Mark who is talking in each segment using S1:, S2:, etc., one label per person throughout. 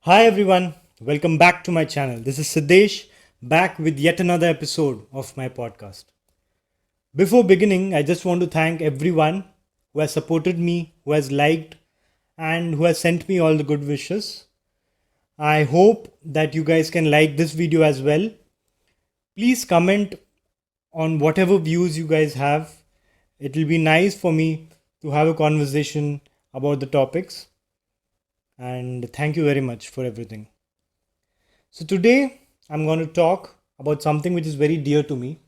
S1: Hi everyone, welcome back to my channel. This is Siddesh back with yet another episode of my podcast. Before beginning, I just want to thank everyone who has supported me, who has liked, and who has sent me all the good wishes. I hope that you guys can like this video as well. Please comment on whatever views you guys have. It will be nice for me to have a conversation about the topics. And thank you very much for everything. So today I'm going to talk about something which is very dear to me,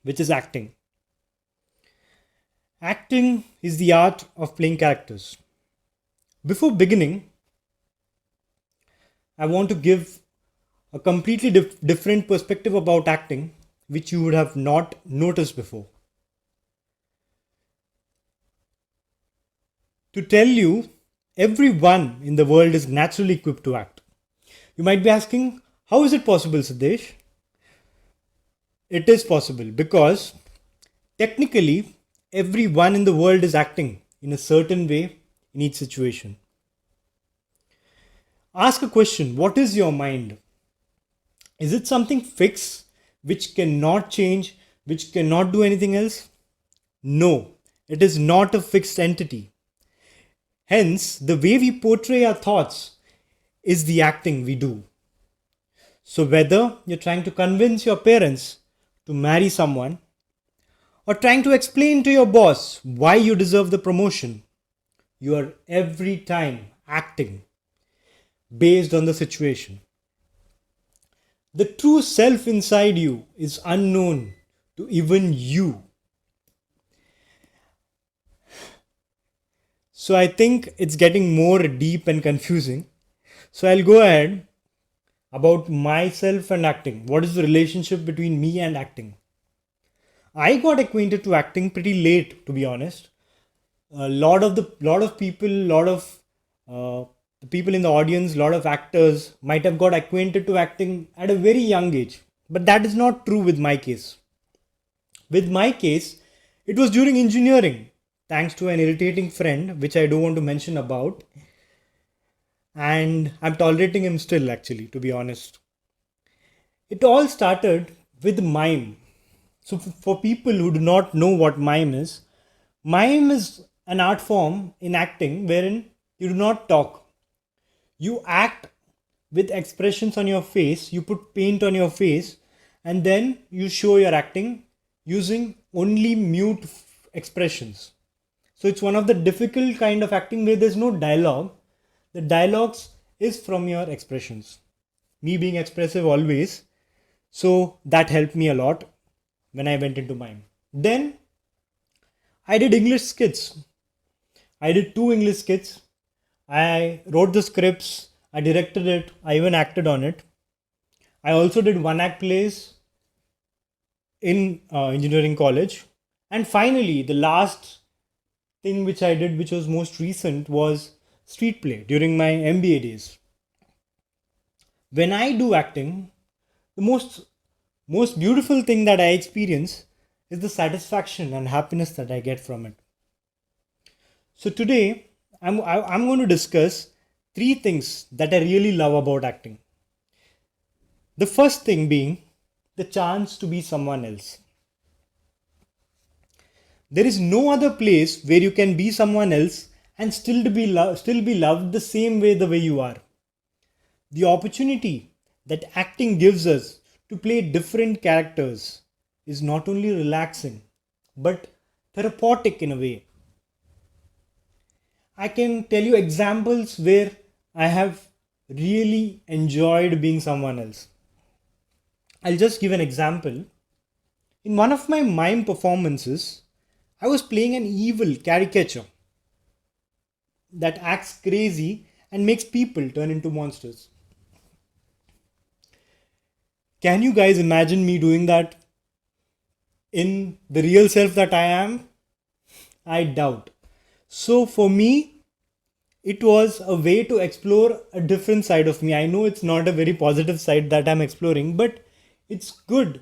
S1: which is acting. Acting is the art of playing characters. Before beginning, I want to give a completely different perspective about acting, which you would have not noticed before. To tell you, everyone in the world is naturally equipped to act. You might be asking, how is it possible, Siddesh? It is possible because technically everyone in the world is acting in a certain way in each situation. Ask a question: what is your mind? Is it something fixed which cannot change, which cannot do anything else? No, it is not a fixed entity. Hence, the way we portray our thoughts is the acting we do. So, whether you're trying to convince your parents to marry someone, or trying to explain to your boss why you deserve the promotion, you are every time acting based on the situation. The true self inside you is unknown to even you. So I think it's getting more deep and confusing. So I'll go ahead about myself and acting. What is the relationship between me and acting? I got acquainted to acting pretty late, to be honest. A lot of people, the people in the audience, lot of actors might have got acquainted to acting at a very young age, but that is not true with my case. With my case, it was during engineering, thanks to an irritating friend, which I don't want to mention about, and I'm tolerating him still, actually, to be honest. It all started with mime. So, for people who do not know what mime is an art form in acting wherein you do not talk. You act with expressions on your face, you put paint on your face, and then you show your acting using only mute expressions. So, it's one of the difficult kind of acting where there's no dialogue. The dialogues is from your expressions. Me being expressive always, so that helped me a lot when I went into mime. Then I did English skits. I did two English skits. I wrote the scripts, I directed it, I even acted on it. I also did one act plays in engineering college. And finally, the last thing which I did, which was most recent, was street play during my MBA days. When I do acting, the most beautiful thing that I experience is the satisfaction and happiness that I get from it. So today, I'm going to discuss three things that I really love about acting. The first thing being the chance to be someone else. There is no other place where you can be someone else and still be loved the same way the way you are. The opportunity that acting gives us to play different characters is not only relaxing but therapeutic in a way. I can tell you examples where I have really enjoyed being someone else. I'll just give an example. In one of my mime performances, I was playing an evil caricature that acts crazy and makes people turn into monsters. Can you guys imagine me doing that in the real self that I am? I doubt. So for me, it was a way to explore a different side of me. I know it's not a very positive side that I'm exploring, but it's good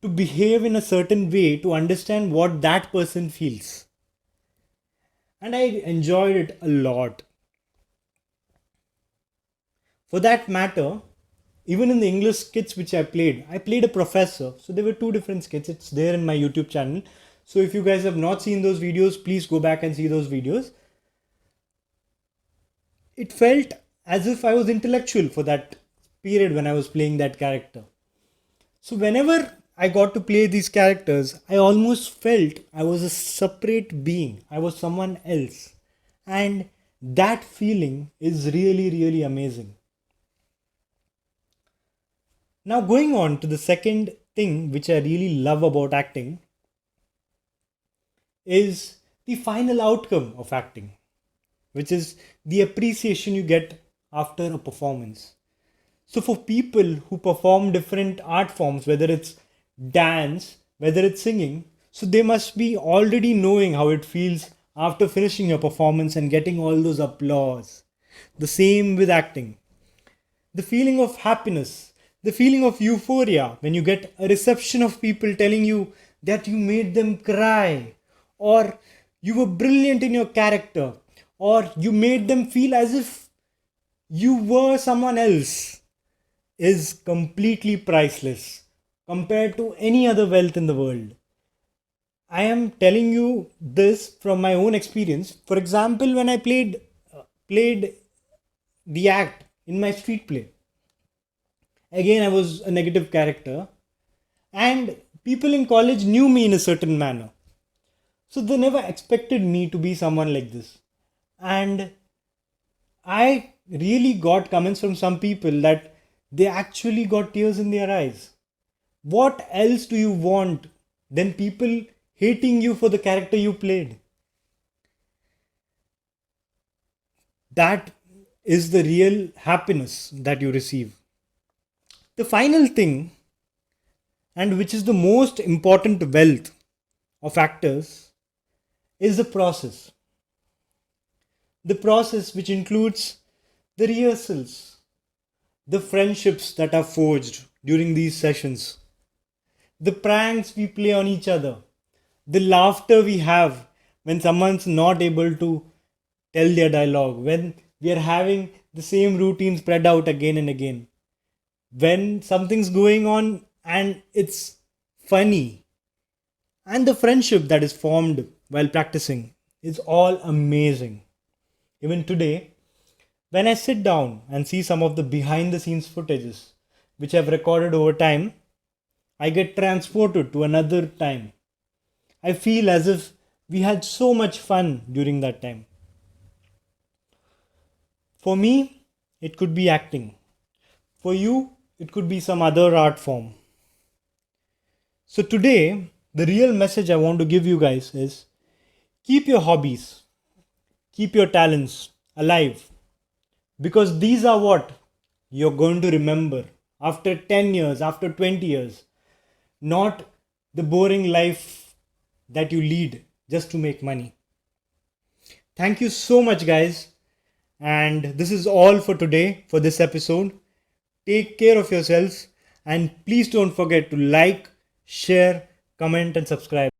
S1: to behave in a certain way to understand what that person feels. And I enjoyed it a lot. For that matter, even in the English skits which I played a professor. So there were two different skits. It's there in my YouTube channel. So if you guys have not seen those videos, please go back and see those videos. It felt as if I was intellectual for that period when I was playing that character. So whenever I got to play these characters, I almost felt I was a separate being. I was someone else. And that feeling is really, really amazing. Now, going on to the second thing which I really love about acting is the final outcome of acting, which is the appreciation you get after a performance. So, for people who perform different art forms, whether it's dance, whether it's singing, so they must be already knowing how it feels after finishing your performance and getting all those applause. The same with acting. The feeling of happiness, the feeling of euphoria when you get a reception of people telling you that you made them cry, or you were brilliant in your character, or you made them feel as if you were someone else, is completely priceless compared to any other wealth in the world. I am telling you this from my own experience. For example, when I played the act in my street play, again I was a negative character, and people in college knew me in a certain manner. So they never expected me to be someone like this. And I really got comments from some people that they actually got tears in their eyes. What else do you want than people hating you for the character you played? That is the real happiness that you receive. The final thing, and which is the most important wealth of actors, is the process. The process which includes the rehearsals, the friendships that are forged during these sessions, the pranks we play on each other, the laughter we have when someone's not able to tell their dialogue, when we are having the same routine spread out again and again, when something's going on and it's funny, and the friendship that is formed while practicing is all amazing. Even today, when I sit down and see some of the behind the scenes footages which I've recorded over time, I get transported to another time. I feel as if we had so much fun during that time. For me, it could be acting. For you, it could be some other art form. So today, the real message I want to give you guys is keep your hobbies, keep your talents alive, because these are what you're going to remember after 10 years, after 20 years, not the boring life that you lead just to make money. Thank you so much, guys. And this is all for today for this episode. Take care of yourselves, and please don't forget to like, share, comment, and subscribe.